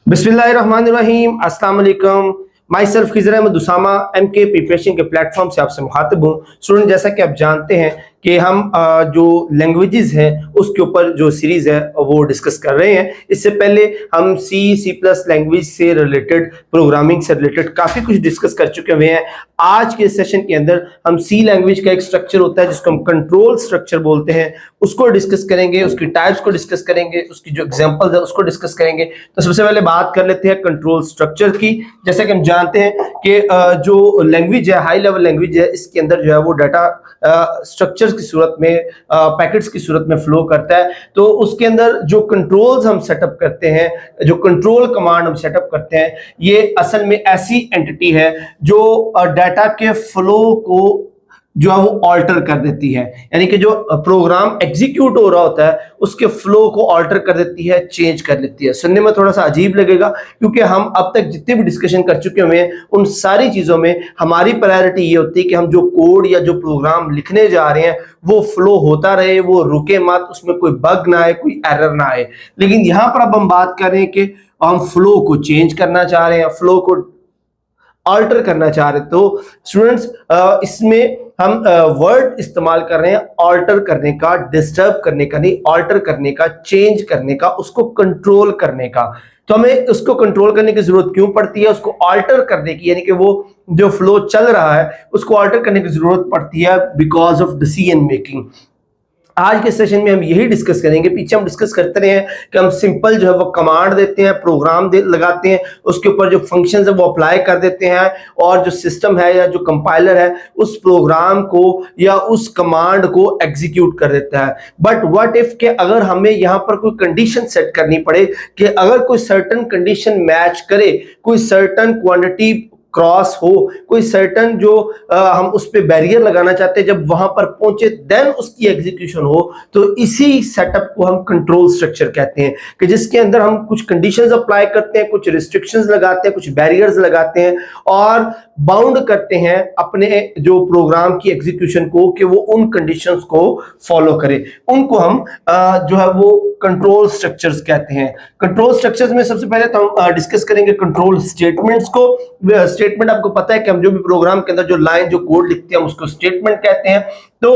बिस्मिल्लाहिर्रहमानिर्रहीम, अस्सलाम वालेकुम। Myself Khizar Ahmad Usama MK preparation के प्लेटफॉर्म से आपसे मुखातिब हूँ। स्टूडेंट, जैसा कि आप जानते हैं कि हम जो लैंग्वेजेस हैं उसके ऊपर जो सीरीज़ है वो डिस्कस कर रहे हैं। इससे पहले हम C++ लैंग्वेज से रिलेटेड, प्रोग्रामिंग से रिलेटेड काफ़ी कुछ डिस्कस कर चुके हुए हैं। आज के सेशन के अंदर हम C लैंग्वेज का एक स्ट्रक्चर होता है जिसको हम कंट्रोल स्ट्रक्चर बोलते हैं, उसको डिस्कस करेंगे, उसकी टाइप्स को डिस्कस करेंगे, उसकी जो एग्जांपल्स है उसको डिस्कस करेंगे। तो सबसे पहले बात कर लेते हैं कंट्रोल स्ट्रक्चर की। जैसा कि हम जानते हैं कि जो लैंग्वेज है, हाई लेवल लैंग्वेज है, इसके अंदर जो है वो डाटा स्ट्रक्चर्स की सूरत में, पैकेट्स की सूरत में फ्लो करता है। तो उसके अंदर जो कंट्रोल्स हम सेटअप करते हैं, जो कंट्रोल कमांड हम सेटअप करते हैं, ये असल में ऐसी एंटिटी है जो डाटा के फ्लो को जो है वो ऑल्टर कर देती है। यानी कि जो प्रोग्राम एग्जीक्यूट हो रहा होता है उसके फ्लो को ऑल्टर कर देती है, चेंज कर देती है। सुनने में थोड़ा सा अजीब लगेगा क्योंकि हम अब तक जितने भी डिस्कशन कर चुके हुए हैं उन सारी चीजों में हमारी प्रायोरिटी ये होती है कि हम जो कोड या जो प्रोग्राम लिखने जा रहे हैं वो फ्लो होता रहे, वो रुके मत, उसमें कोई बग ना आए, कोई एरर ना आए। लेकिन यहां पर अब हम बात कर रहे हैं कि हम फ्लो को चेंज करना चाह रहे हैं, फ्लो को ऑल्टर करना चाह रहे। तो स्टूडेंट्स, इसमें हम वर्ड इस्तेमाल कर रहे हैं ऑल्टर करने का, डिस्टर्ब करने का नहीं, ऑल्टर करने का, चेंज करने का, उसको कंट्रोल करने का। तो हमें उसको कंट्रोल करने की जरूरत क्यों पड़ती है? उसको ऑल्टर करने की, यानी कि वो जो फ्लो चल रहा है उसको ऑल्टर करने की जरूरत पड़ती है बिकॉज ऑफ डिसीजन मेकिंग। आज के सेशन में हम यही डिस्कस करेंगे। पीछे हम डिस्कस करते रहे हैं कि हम सिंपल जो है वो कमांड देते हैं, प्रोग्राम लगाते हैं, उसके ऊपर जो फंक्शंस है वो अप्लाई कर देते हैं और जो सिस्टम है या जो कंपाइलर है उस प्रोग्राम को या उस कमांड को एग्जीक्यूट कर देता है। बट व्हाट इफ के अगर हमें यहाँ पर कोई कंडीशन सेट करनी पड़े कि अगर कोई सर्टन कंडीशन मैच करे, कोई सर्टन क्वांटिटी क्रॉस हो, कोई सर्टन जो हम उस पे बैरियर लगाना चाहते हैं, जब वहां पर पहुंचे देन उसकी एग्जीक्यूशन हो, तो इसी सेटअप को हम कंट्रोल स्ट्रक्चर कहते हैं कि जिसके अंदर हम कुछ कंडीशंस अप्लाई करते हैं, कुछ रिस्ट्रिक्शंस लगाते हैं, कुछ बैरियर्स लगाते हैं और बाउंड करते हैं अपने जो प्रोग्राम की एग्जीक्यूशन को कि वो उन कंडीशंस को फॉलो करे। उनको हम जो है वो कंट्रोल स्ट्रक्चर्स कहते हैं। कंट्रोल स्ट्रक्चर्स में सबसे पहले तो हम डिस्कस करेंगे कंट्रोल स्टेटमेंट्स को। स्टेटमेंट आपको पता है कि हम जो भी प्रोग्राम के अंदर जो लाइन, जो कोड लिखते हैं उसको स्टेटमेंट कहते हैं। तो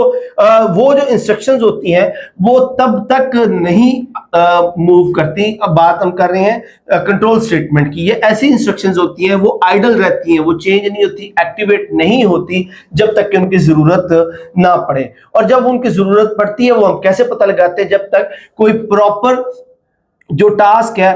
वो जो इंस्ट्रक्शंस होती हैं वो तब तक नहीं मूव करती। अब बात हम कर रहे हैं कंट्रोल स्टेटमेंट की। ये ऐसी इंस्ट्रक्शंस होती हैं वो आइडल रहती हैं, वो चेंज नहीं होती, एक्टिवेट नहीं होती जब तक कि उनकी जरूरत ना पड़े। और जब उनकी जरूरत पड़ती है वो हम कैसे पता लगाते हैं? जब तक कोई प्रॉपर जो टास्क है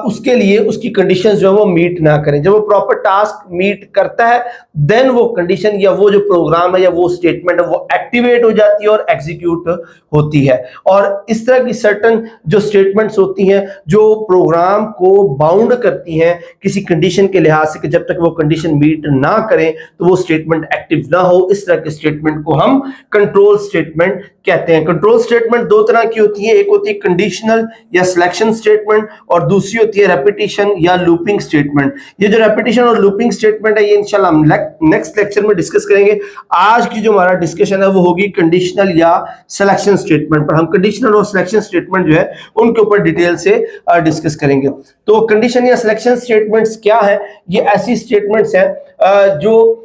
उसके लिए उसकी कंडीशंस जो है वो मीट ना करें। जब वो प्रॉपर टास्क मीट करता है देन वो कंडीशन या वो जो प्रोग्राम है या वो स्टेटमेंट है वो एक्टिवेट हो जाती है और एग्जीक्यूट होती है। और इस तरह की सर्टन जो स्टेटमेंट्स होती हैं जो प्रोग्राम को बाउंड करती हैं किसी कंडीशन के लिहाज से कि जब तक वो कंडीशन मीट ना करें तो वो स्टेटमेंट एक्टिव ना हो, इस तरह के स्टेटमेंट को हम कंट्रोल स्टेटमेंट कहते हैं। कंट्रोल स्टेटमेंट दो तरह की होती है, एक होती है कंडीशनल या सिलेक्शन स्टेटमेंट और दूसरी होती है रेपिटेशन या लूपिंग स्टेटमेंट। ये जो रेपिटेशन और लूपिंग स्टेटमेंट है ये इंशाल्लाह हम नेक्स्ट लेक्चर में डिस्कस करेंगे। आज की जो हमारा डिस्कशन है वो होगी कंडीशनल या सिलेक्शन स्टेटमेंट पर। हम कंडीशनल और सिलेक्शन स्टेटमेंट जो है उनके ऊपर डिटेल से डिस्कस करेंगे। तो कंडीशन या सिलेक्शन स्टेटमेंट्स क्या है? ये ऐसी स्टेटमेंट्स हैं जो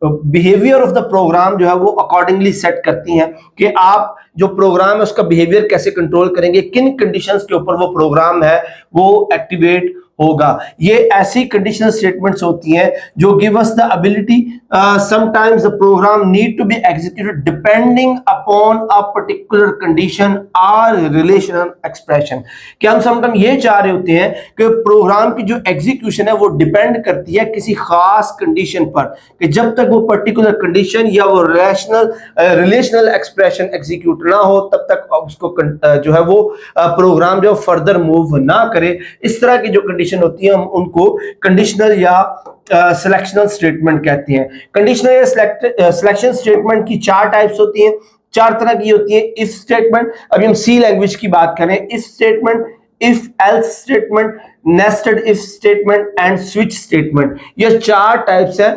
बिहेवियर ऑफ द प्रोग्राम जो है वो अकॉर्डिंगली सेट करती हैं कि आप जो प्रोग्राम है उसका बिहेवियर कैसे कंट्रोल करेंगे, किन कंडीशंस के ऊपर वो प्रोग्राम है वो एक्टिवेट होगा। ये ऐसी कंडीशनल स्टेटमेंट्स होती हैं जो give us the ability sometimes the program need to be executed depending upon a particular condition और रिलेशनल एक्सप्रेशन। कि हम समटाइम ये चाह रहे होते हैं कि प्रोग्राम की जो एग्जीक्यूशन है वो डिपेंड करती है किसी खास कंडीशन पर, कि जब तक वो पर्टिकुलर कंडीशन या वो रिलेशनल एक्सप्रेशन एग्जीक्यूट ना हो तब तक उसको जो है वो प्रोग्राम जो फर्दर मूव ना करे। इस तरह की जो कंडीशन होती है हम उनको कंडीशनल या सिलेक्शनल स्टेटमेंट कहते हैं। कंडीशनल या सिलेक्शन स्टेटमेंट की चार टाइप्स होती हैं, चार तरह की होती है। इफ स्टेटमेंट, अभी हम सी लैंग्वेज की बात करें, if statement, if else statement, nested if statement and switch statement. ये चार टाइप्स है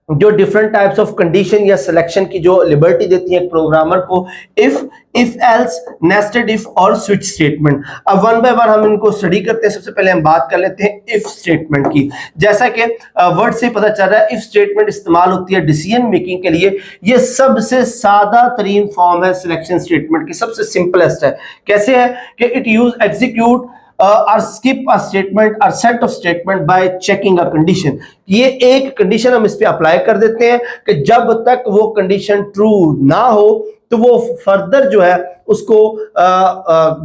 जो डिफरेंट टाइप्स ऑफ कंडीशन या सिलेक्शन की जो लिबर्टी देती है प्रोग्रामर को, इफ एल्स, नेस्टेड इफ और स्विच स्टेटमेंट। अब वन बाय वन हम इनको स्टडी करते हैं। सबसे पहले हम बात कर लेते हैं इफ स्टेटमेंट की। जैसा कि वर्ड से पता चल रहा है, इफ स्टेटमेंट इस्तेमाल होती है डिसीजन मेकिंग के लिए। ये सबसे सादा तरीन फॉर्म है सिलेक्शन स्टेटमेंट की, सबसे सिंपलेस्ट है। कैसे है कि it use execute or skip a statement or set of statement by checking a condition। ये एक कंडीशन हम इस पे अप्लाई कर देते हैं कि जब तक वो कंडीशन ट्रू ना हो तो वो फर्दर जो है उसको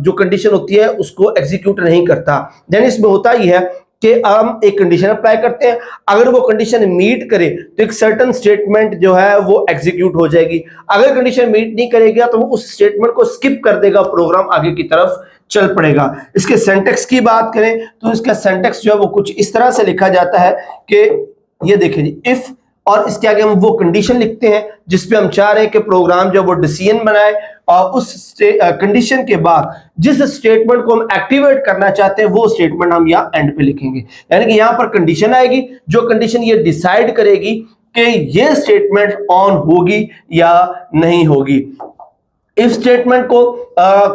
जो कंडीशन होती है उसको एग्जीक्यूट नहीं करता। यानी इसमें होता ही है कि हम एक कंडीशन अप्लाई करते हैं, अगर वो कंडीशन मीट करे तो एक सर्टेन स्टेटमेंट जो है वो एग्जीक्यूट हो जाएगी। अगर कंडीशन मीट नहीं करेगा तो वो उस स्टेटमेंट को स्किप कर देगा, प्रोग्राम आगे की तरफ चल पड़ेगा। इसके सिंटैक्स की बात करें तो इसका सिंटैक्स जो है वो कुछ इस तरह से लिखा जाता है कि ये देखिए जी, इफ और इसके आगे हम वो कंडीशन लिखते हैं जिसपे हम चाह रहे हैं कि प्रोग्राम जो वो डिसीजन बनाए, और उस कंडीशन के बाद जिस स्टेटमेंट को हम एक्टिवेट करना चाहते हैं वो स्टेटमेंट हम यहाँ एंड पे लिखेंगे। यानी कि यहाँ पर कंडीशन आएगी, जो कंडीशन ये डिसाइड करेगी कि ये स्टेटमेंट ऑन होगी या नहीं होगी। इफ स्टेटमेंट को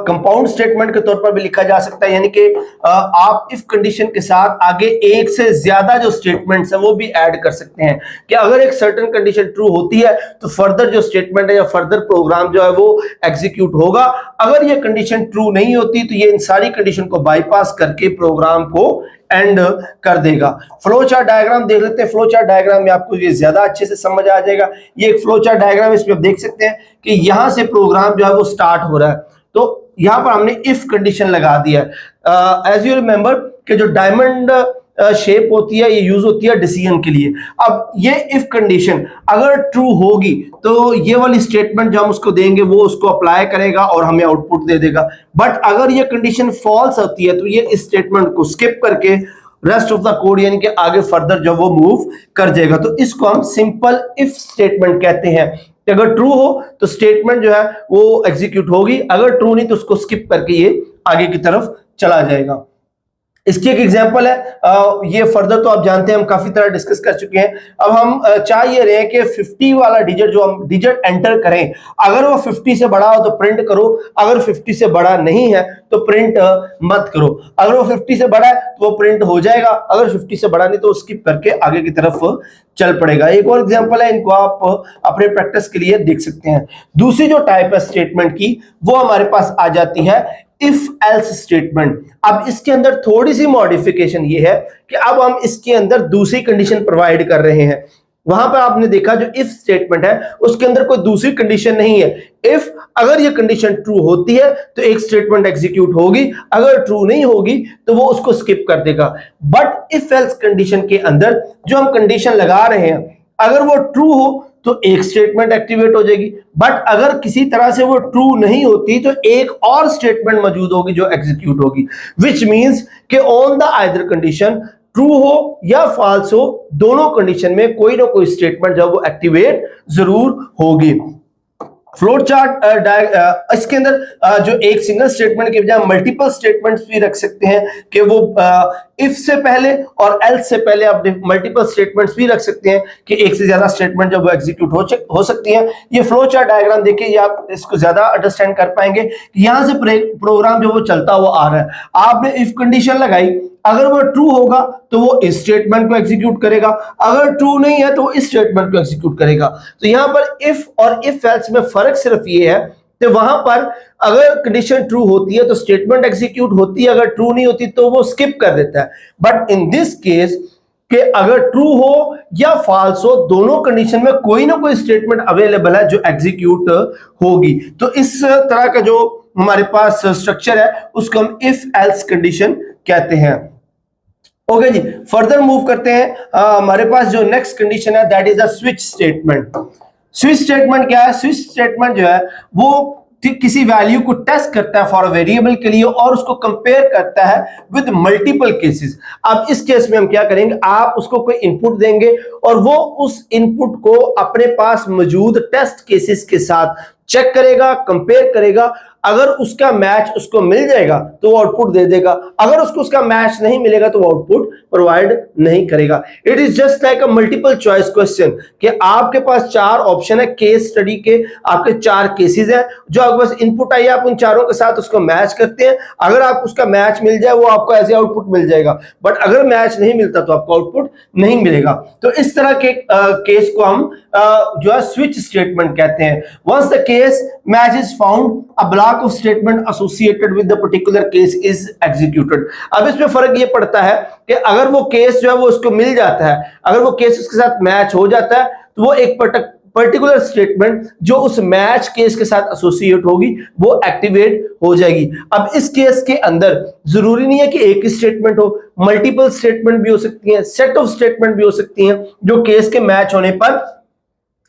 कंपाउंड स्टेटमेंट के तौर पर भी लिखा जा सकता है, यानी कि आप इफ कंडीशन के साथ आगे एक से ज्यादा जो स्टेटमेंट्स हैं वो भी ऐड कर सकते हैं कि अगर एक सर्टेन कंडीशन ट्रू होती है तो फर्दर जो स्टेटमेंट है या फर्दर प्रोग्राम जो है वो एग्जीक्यूट होगा। अगर ये कंडीशन ट्रू नहीं होती तो ये इन सारी कंडीशन को बाईपास करके प्रोग्राम को एंड कर देगा। फ्लो चार्ट डायग्राम देख लेते हैं। फ्लो चार्ट डायग्राम में आपको ये ज्यादा अच्छे से समझ आ जाएगा। ये एक फ्लो चार्ट डायग्राम है, इसमें आप देख सकते हैं कि यहां से प्रोग्राम जो है वो स्टार्ट हो रहा है। तो यहां पर हमने इफ कंडीशन लगा दिया है। एज यू रिमेंबर कि जो डायमंड शेप होती है ये यूज होती है डिसीजन के लिए। अब ये इफ कंडीशन अगर ट्रू होगी तो ये वाली स्टेटमेंट जो हम उसको देंगे वो उसको अप्लाई करेगा और हमें आउटपुट दे देगा। बट अगर ये कंडीशन फॉल्स होती है तो ये इस स्टेटमेंट को स्किप करके रेस्ट ऑफ द कोड यानी कि आगे फर्दर जो वो मूव कर जाएगा। तो इसको हम सिंपल इफ स्टेटमेंट कहते हैं कि अगर ट्रू हो तो स्टेटमेंट जो है वो एग्जीक्यूट होगी, अगर ट्रू नहीं तो उसको स्किप करके ये आगे की तरफ चला जाएगा। इसकी एक एग्जांपल है, ये फर्दर तो आप जानते हैं हम काफी तरह डिस्कस कर चुके हैं। अब हम चाह ये रहे हैं कि 50 वाला डिजिट जो हम डिजिट एंटर करें, अगर वो 50 से बड़ा हो तो प्रिंट करो, अगर 50 से बड़ा नहीं है तो प्रिंट मत करो। अगर वो 50 से बड़ा है तो वो प्रिंट हो जाएगा, अगर 50 से बड़ा नहीं तो स्किप करके आगे की तरफ चल पड़ेगा। एक और एग्जांपल है, इनको आप अपने प्रैक्टिस के लिए देख सकते हैं। दूसरी जो टाइप है स्टेटमेंट की वो हमारे पास आ जाती है इफ एल्स स्टेटमेंट। अब इसके अंदर थोड़ी सी मॉडिफिकेशन ये है कि अब हम इसके अंदर दूसरी कंडीशन प्रोवाइड कर रहे हैं। वहां पर आपने देखा जो इफ स्टेटमेंट है उसके अंदर कोई दूसरी कंडीशन नहीं है। इफ अगर ये कंडीशन ट्रू होती है तो एक स्टेटमेंट एग्जीक्यूट होगी, अगर ट्रू नहीं होगी तो वो उसको स्किप कर देगा। बट इफ एल्स कंडीशन के अंदर जो हम कंडीशन लगा रहे हैं अगर वो ट्रू हो तो एक स्टेटमेंट एक्टिवेट हो जाएगी, बट अगर किसी तरह से वो ट्रू नहीं होती तो एक और स्टेटमेंट मौजूद होगी जो एग्जीक्यूट होगी। विच मींस कि on the either condition true हो या फॉल्स हो, दोनों कंडीशन में कोई ना कोई स्टेटमेंट जो वो एक्टिवेट जरूर होगी। फ्लोट चार्ट इसके अंदर जो एक सिंगल स्टेटमेंट के बजाय मल्टीपल स्टेटमेंट्स भी रख सकते हैं कि वो इफ से पहले और एल्स से पहले आप मल्टीपल स्टेटमेंट्स भी रख सकते हैं कि एक से ज्यादा स्टेटमेंट जब वो एग्जीक्यूट हो सकती हैं। ये फ्लो चार्ट डायग्राम देखिए, ये आप इसको ज्यादा अंडरस्टैंड कर पाएंगे। यहां से प्रोग्राम जो वो चलता हुआ आ रहा है, आपने इफ कंडीशन लगाई, अगर वो ट्रू होगा तो वो इस स्टेटमेंट को एग्जीक्यूट करेगा, अगर ट्रू नहीं है तो वो इस स्टेटमेंट को एग्जीक्यूट करेगा। तो यहां पर इफ और इफ एल्स में फर्क सिर्फ ये है कि वहां पर अगर कंडीशन ट्रू होती है तो स्टेटमेंट एग्जीक्यूट होती है, अगर ट्रू नहीं होती तो वो स्किप कर देता है। बट इन दिस केस कि अगर ट्रू हो या फॉल्स हो, दोनों कंडीशन में कोई ना कोई स्टेटमेंट अवेलेबल है जो एग्जीक्यूट होगी। तो इस तरह का जो हमारे पास स्ट्रक्चर है उसको हम इफ एल्स कंडीशन कहते हैं। ओके जी, फर्दर मूव करते हैं। हमारे पास जो नेक्स्ट कंडीशन है that is a switch statement. Switch statement क्या है? स्विच स्टेटमेंट जो है वो किसी वैल्यू को टेस्ट करता है फॉर वेरिएबल के लिए और उसको कंपेयर करता है विद मल्टीपल केसेस। अब इस केस में हम क्या करेंगे, आप उसको कोई इनपुट देंगे और वो उस इनपुट को अपने पास मौजूद टेस्ट केसेस के साथ चेक करेगा, कंपेयर करेगा। अगर उसका मैच उसको मिल जाएगा तो वो आउटपुट दे देगा, अगर उसको उसका मैच नहीं मिलेगा तो वो आउटपुट प्रोवाइड नहीं करेगा। It is just like a multiple choice question कि आपके पास 4 ऑप्शन है, केस स्टडी के आपके 4 केसेस हैं, जो आपके पास इनपुट आई, आप उन चारों के साथ उसको मैच करते हैं। अगर आप उसका मैच मिल जाए वो आपको ऐसे आउटपुट मिल जाएगा, बट अगर मैच नहीं मिलता तो आपको आउटपुट नहीं मिलेगा। तो इस तरह के केस को हम जो है स्विच स्टेटमेंट कहते हैं। Once the case match is found, a block of statement associated with the particular case is executed. अब इसमें फर्क ये पड़ता है कि अगर वो केस जो है वो उसको मिल जाता है, अगर वो केस उसके साथ मैच हो जाता है, तो वो एक पर्टिकुलर स्टेटमेंट जो उस मैच केस के साथ एसोसिएट होगी वो एक्टिवेट हो जाएगी। अब इस केस के अंदर जरूरी नहीं है कि एक ही स्टेटमेंट हो, मल्टीपल स्टेटमेंट भी हो सकती हैं, सेट ऑफ स्टेटमेंट भी हो सकती हैं, जो केस के मैच होने पर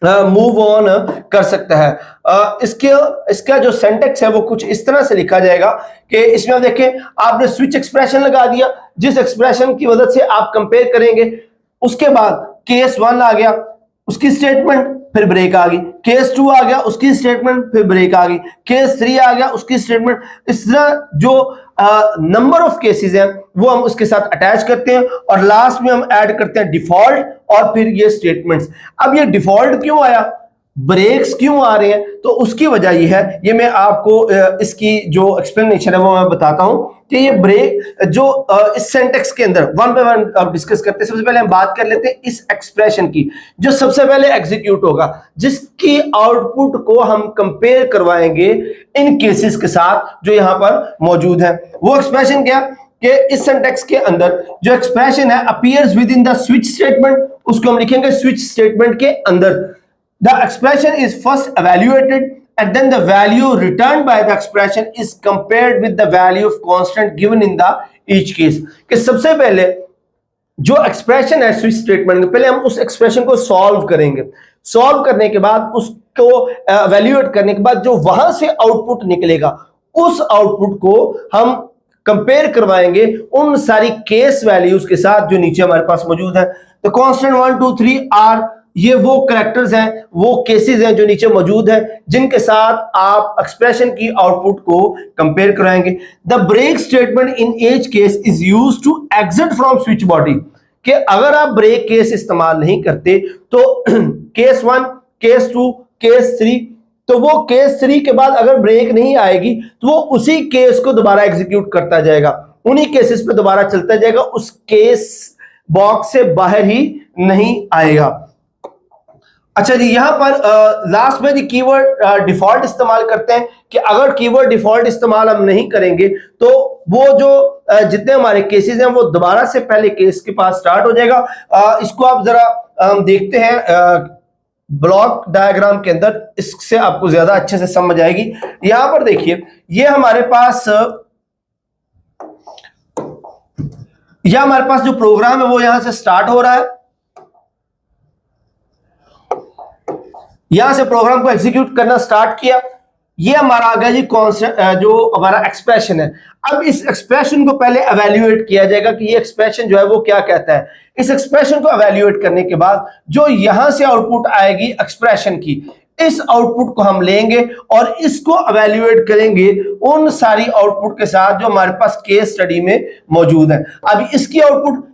मूव ऑन कर सकता है। इसका जो सेंटेक्स है वो कुछ इस तरह से लिखा जाएगा कि इसमें आप देखें, आपने स्विच एक्सप्रेशन लगा दिया, जिस एक्सप्रेशन की मदद से आप कंपेयर करेंगे, उसके बाद केस 1 आ गया, उसकी स्टेटमेंट, फिर ब्रेक आ गई, केस 2 आ गया, उसकी स्टेटमेंट, फिर ब्रेक आ गई, केस 3 आ गया, उसकी स्टेटमेंट। इस तरह जो नंबर ऑफ केसेस हैं वो हम उसके साथ अटैच करते हैं और लास्ट में हम ऐड करते हैं डिफॉल्ट और फिर ये स्टेटमेंट्स। अब ये डिफॉल्ट क्यों आया, ब्रेक्स क्यों आ रहे हैं, तो उसकी वजह ये है, ये मैं आपको इसकी जो एक्सप्लेनेशन है वो मैं बताता हूं कि ये ब्रेक जो इस सेंटेक्स के अंदर वन बाय वन अब डिस्कस करते हैं। सबसे पहले हम बात कर लेते हैं इस एक्सप्रेशन की, जो सबसे पहले एग्जीक्यूट होगा, जिसकी आउटपुट को हम कंपेयर करवाएंगे इन केसेस के साथ जो यहां पर मौजूद है। वो एक्सप्रेशन क्या कि इस सिंटैक्स के अंदर जो एक्सप्रेशन है appears with in the switch statement, उसको हम लिखेंगे स्विच स्टेटमेंट के अंदर। The expression is first evaluated and then the value returned by the expression is compared with the value of constant given in the each case। कि सबसे पहले जो expression है स्विच स्टेटमेंट में, पहले हम उस एक्सप्रेशन को सॉल्व करेंगे, सॉल्व करने के बाद उसको एवेल्युएट करने के बाद जो वहां से आउटपुट निकलेगा, उस आउटपुट को हम कंपेयर करवाएंगे उन सारी केस वैल्यूज के साथ जो नीचे हमारे पास मौजूद है। तो कांस्टेंट 1 2 3 आर, ये वो कैरेक्टर्स हैं, वो केसेस हैं जो नीचे मौजूद हैं, जिनके साथ आप एक्सप्रेशन की आउटपुट को कंपेयर कराएंगे। The break statement in each case is used to exit from switch body, कि अगर आप ब्रेक केस इस्तेमाल नहीं करते तो केस 1, केस 2, केस 3, तो वो केस 3 के बाद अगर ब्रेक नहीं आएगी तो वो उसी केस को दोबारा एग्जीक्यूट करता जाएगा, उन्हीं केसेस पे दोबारा चलता जाएगा, उस केस बॉक्स से बाहर ही नहीं आएगा। अच्छा जी, यहां पर लास्ट में जी कीवर्ड डिफॉल्ट इस्तेमाल करते हैं कि अगर कीवर्ड डिफॉल्ट इस्तेमाल हम नहीं करेंगे तो वो जो जितने हमारे केसेस हैं वो दोबारा से पहले केस के पास स्टार्ट हो जाएगा। इसको आप जरा देखते हैं ब्लॉक डायग्राम के अंदर, इससे आपको ज्यादा अच्छे से समझ आएगी। यहां पर देखिए, ये हमारे पास जो प्रोग्राम है वो यहां से स्टार्ट हो रहा है, यहां से प्रोग्राम को एग्जीक्यूट करना स्टार्ट किया, ये हमारा आ गया जी कॉन्सेप्ट जो हमारा एक्सप्रेशन है। अब इस एक्सप्रेशन को पहले एवेल्युएट किया जाएगा कि ये एक्सप्रेशन जो है वो क्या कहता है। इस एक्सप्रेशन को एवेल्युएट करने के बाद जो यहां से आउटपुट आएगी एक्सप्रेशन की, इस आउटपुट को हम लेंगे और इसको एवेल्युएट करेंगे उन सारी आउटपुट के साथ जो हमारे पास केस स्टडी में मौजूद है। अब इसकी आउटपुट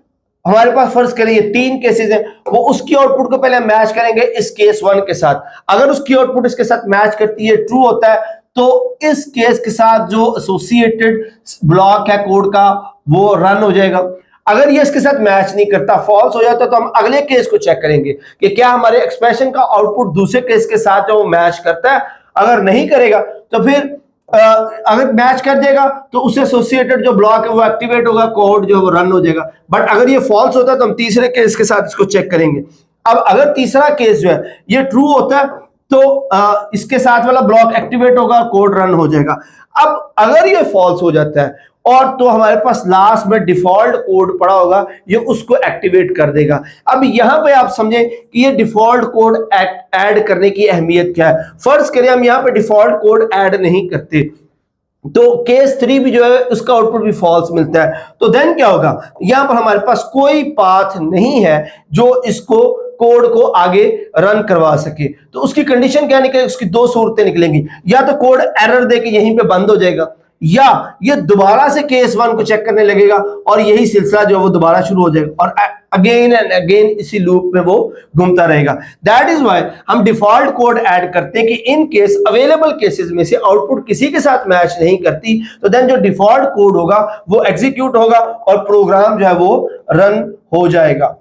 हमारे पास फर्ज करें ये 3 केसेस हैं, वो उसकी आउटपुट को पहले मैच करेंगे इस केस 1 के साथ। अगर उसकी आउटपुट इसके साथ मैच करती है, ट्रू होता है, तो इस केस के साथ जो एसोसिएटेड ब्लॉक है कोड का वो रन हो जाएगा। अगर ये इसके साथ मैच नहीं करता, फॉल्स हो जाता, तो हम अगले केस को चेक करेंगे कि क्या हमारे एक्सप्रेशन का आउटपुट दूसरे केस के साथ जो मैच करता है। अगर नहीं करेगा तो फिर अगर मैच कर देगा तो उससे एसोसिएटेड जो ब्लॉक है वो एक्टिवेट होगा, कोड जो है वो रन हो जाएगा। बट अगर ये फॉल्स होता है तो हम तीसरे केस के साथ इसको चेक करेंगे। अब अगर तीसरा केस जो है ये ट्रू होता है तो इसके साथ वाला ब्लॉक एक्टिवेट होगा, कोड रन हो जाएगा। अब अगर ये फॉल्स हो जाता है और तो हमारे पास लास्ट में डिफॉल्ट कोड पड़ा होगा, ये उसको एक्टिवेट कर देगा। अब यहां पे आप समझें कि ये डिफॉल्ट कोड ऐड करने की अहमियत क्या है। फर्ज करें हम यहां पे डिफॉल्ट कोड ऐड नहीं करते तो केस 3 भी जो है उसका आउटपुट भी फॉल्स मिलता है, तो देन क्या होगा, यहां पर हमारे पास कोई पाथ नहीं है जो इसको कोड को आगे रन करवा सके। तो उसकी कंडीशन क्या निकलेगी, उसकी दो सूरतें निकलेंगी, या तो कोड एरर देके यहीं पे बंद हो जाएगा, या ये दोबारा से केस 1 को चेक करने लगेगा और यही सिलसिला जो वो दोबारा शुरू हो जाएगा और अगेन एंड अगेन इसी लूप में वो घूमता रहेगा। दैट इज व्हाई हम डिफॉल्ट कोड ऐड करते हैं कि इन केस अवेलेबल केसेस में से आउटपुट किसी के साथ मैच नहीं करती तो देन जो डिफॉल्ट कोड होगा वो एग्जीक्यूट होगा और प्रोग्राम जो है वो रन हो जाएगा।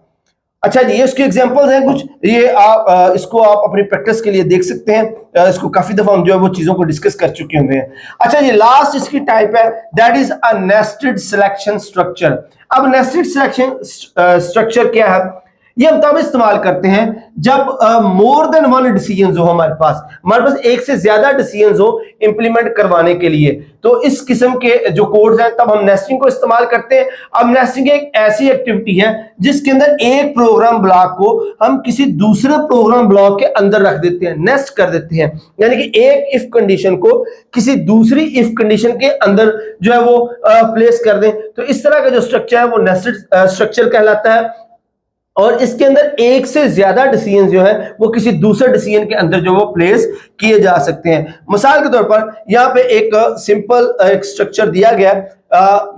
अच्छा जी, ये उसके एग्जांपल्स हैं कुछ, ये आप इसको आप अपनी प्रैक्टिस के लिए देख सकते हैं, इसको काफी दफा हम जो है वो चीजों को डिस्कस कर चुके हुए हैं। अच्छा जी, लास्ट इसकी टाइप है that is a nested selection structure. अब नेस्टेड सिलेक्शन स्ट्रक्चर क्या है, ये हम तब इस्तेमाल करते हैं जब मोर देन वन डिसीजंस हो, हमारे पास एक से ज्यादा डिसीजंस हो इंप्लीमेंट करवाने के लिए। तो इस किस्म के जो कोड्स हैं तब हम नेस्टिंग को इस्तेमाल करते हैं। अब नेस्टिंग एक ऐसी एक्टिविटी है जिसके अंदर एक प्रोग्राम ब्लॉक को हम किसी दूसरे प्रोग्राम ब्लॉक के अंदर रख देते हैं, नेस्ट कर देते हैं, यानी कि एक इफ कंडीशन को किसी दूसरी इफ कंडीशन के अंदर जो है वो प्लेस कर दें। तो इस तरह का जो स्ट्रक्चर है वो नेस्टेड स्ट्रक्चर कहलाता है और इसके अंदर एक से ज्यादा डिसीजन जो है वो किसी दूसरे डिसीजन के अंदर जो वो प्लेस किए जा सकते हैं। मिसाल के तौर पर यहाँ पे एक सिंपल एक स्ट्रक्चर दिया गया,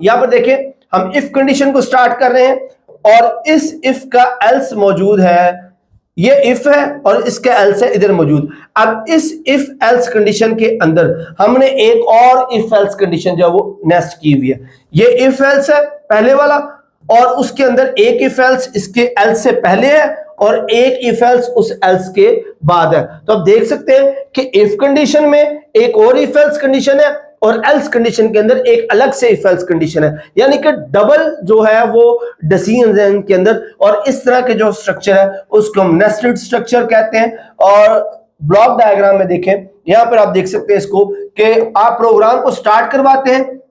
यहाँ पर देखें हम इफ कंडीशन को स्टार्ट कर रहे हैं और इस इफ का एल्स मौजूद है, ये इफ है और इसका एल्स है इधर मौजूद। अब इस इफ एल्स कंडीशन के अंदर हमने एक और इफ एल्स कंडीशन जो है वो नेस्ट की हुई है। ये इफ एल्स है पहले वाला और उसके अंदर एक इफ एल्स इसके एल्स से पहले है और एक इफ एल्स उस एल्स के बाद है। तो आप देख सकते हैं कि इफ कंडीशन में एक और इफ एल्स कंडीशन है और एल्स कंडीशन के अंदर एक अलग से इफ एल्स कंडीशन है, यानी कि डबल जो है वो डिसीजंस हैं इनके अंदर। और इस तरह के जो स्ट्रक्चर है उसको हम नेस्टेड स्ट्रक्चर कहते हैं। और ब्लॉक डायग्राम में देखें, यहां पर आप देख सकते हैं इसको कि आप प्रोग्राम को स्टार्ट करवाते हैं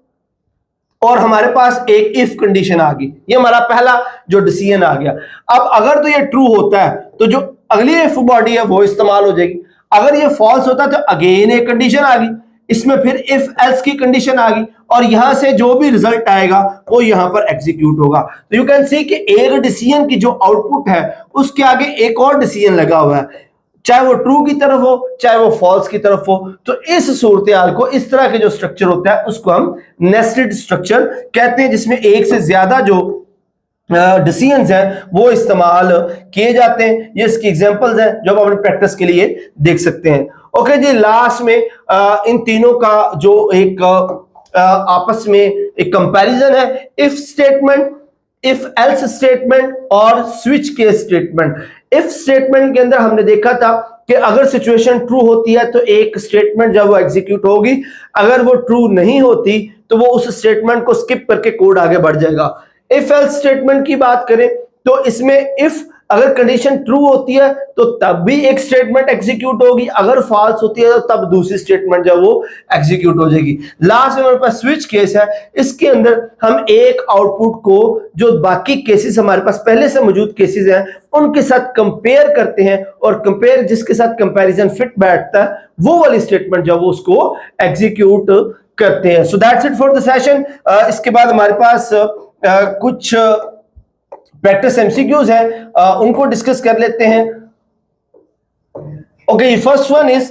और हमारे पास एक इफ कंडीशन आ गई, ये हमारा पहला जो डिसीजन आ गया। अब अगर तो ये ट्रू होता है तो जो अगली इफ बॉडी है वो इस्तेमाल हो जाएगी, अगर ये फॉल्स होता है तो अगेन एक कंडीशन आ गई, इसमें फिर इफ एल्स की कंडीशन आ गई और यहां से जो भी रिजल्ट आएगा वो यहां पर एग्जीक्यूट होगा। तो यू कैन सी कि एक डिसीजन की जो आउटपुट है उसके आगे एक और डिसीजन लगा हुआ है, चाहे वो ट्रू की तरफ हो चाहे वो फॉल्स की तरफ हो। तो इस सूरत-ए-हाल को, इस तरह के जो स्ट्रक्चर होता है उसको हम नेस्टेड स्ट्रक्चर कहते हैं, जिसमें एक से ज्यादा जो डिसीजंस हैं वो इस्तेमाल किए जाते हैं। ये इसकी एग्जांपल्स हैं जो आप अपनी प्रैक्टिस के लिए देख सकते हैं। ओके जी, लास्ट में इन तीनों का जो एक आपस में एक कंपैरिजन है, if statement, if else statement और switch case statement. If statement के अंदर हमने देखा था कि अगर सिचुएशन ट्रू होती है तो एक स्टेटमेंट जब वो एग्जीक्यूट होगी, अगर वो ट्रू नहीं होती तो वो उस स्टेटमेंट को स्किप करके कोड आगे बढ़ जाएगा। इफ एल्स स्टेटमेंट की बात करें तो इसमें इफ अगर कंडीशन ट्रू होती है तो तब भी एक स्टेटमेंट एग्जीक्यूट होगी, अगर फॉल्स होती है तो तब दूसरी स्टेटमेंट जो वो एग्जीक्यूट हो जाएगी। लास्ट में हमारे पास स्विच केस है, इसके अंदर हम एक आउटपुट को जो बाकी केसेस हमारे पास पहले से मौजूद केसेस हैं उनके साथ कंपेयर करते हैं और कंपेयर जिसके साथ कंपैरिजन फिट बैठता है वो वाली स्टेटमेंट जो वो उसको एग्जीक्यूट करते हैं। So that's it for the session. इसके बाद हमारे पास कुछ प्रैक्टिस एमसीक्यूज हैं, उनको डिस्कस कर लेते हैं। Okay, first one is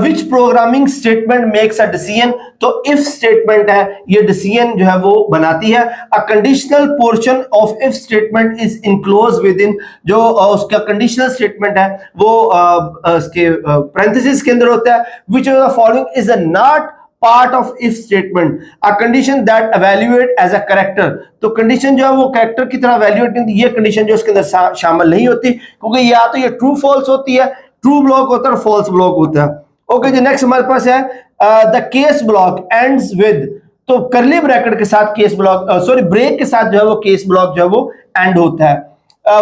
which programming statement makes a decision. तो इफ स्टेटमेंट है, ये डिसीजन जो है वो बनाती है। A conditional portion of if statement is enclose with in, जो उसका कंडीशनल स्टेटमेंट है वो उसके पैरेंथेसिस के अंदर होता है। Which of the following is a not part of if statement, a condition that evaluate as a character. तो कंडीशन जो है वो कैरेक्टर की तरह एवेल्युएट नहीं होती, ये कंडीशन जो इसके अंदर शामिल नहीं होती, क्योंकि या तो ये ट्रू फॉल्स होती है, ट्रू ब्लॉक होता है और फॉल्स ब्लॉक होता है। ओके जी, नेक्स्ट हमारे पास है the case block ends with, तो करली ब्रैकेट के साथ केस ब्लॉक, सॉरी ब्रेक के साथ जो है वो केस ब्लॉक जो है वो एंड होता है।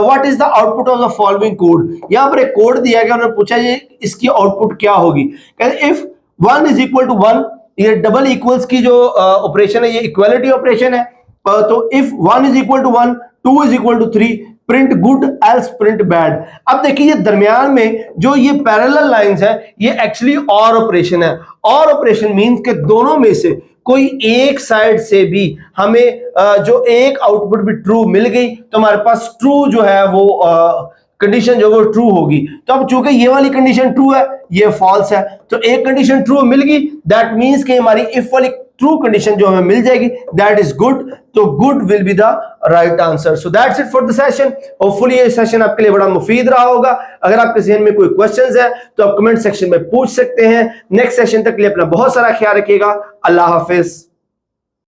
What is the output of the following code. यहां पर एक कोड दिया गया, उन्होंने पूछा ये इसकी आउटपुट क्या होगी। कहते इफ 1 इज इक्वल टू 1, ये डबल इक्वल्स की जो ऑपरेशन है ये इक्वालिटी ऑपरेशन है। तो if 1 is equal to 1, 2 is equal to 3, print good else print bad. अब देखिए ये दरमियान में जो ये पैरेलल लाइंस है ये एक्चुअली और ऑपरेशन है। और ऑपरेशन मींस के दोनों में से कोई एक साइड से भी हमें जो एक आउटपुट भी ट्रू मिल गई तो हमारे पास ट्रू जो है वो कंडीशन जो वो ट्रू होगी। तो अब चूंकि ये वाली कंडीशन ट्रू है, ये फॉल्स है, तो एक कंडीशन ट्रू मिल गई, दैट मींस कि हमारी इफ वाली ट्रू कंडीशन जो हमें मिल जाएगी, दैट इज गुड। तो good will be the right answer. So that's it for the session. Hopefully ये सेशन आपके लिए बड़ा मुफीद रहा होगा। अगर आपके जहन में कोई क्वेश्चंस है तो आप कमेंट सेक्शन में पूछ सकते हैं। नेक्स्ट सेशन तक के लिए अपना बहुत सारा ख्याल रखिएगा। अल्लाह हाफिज।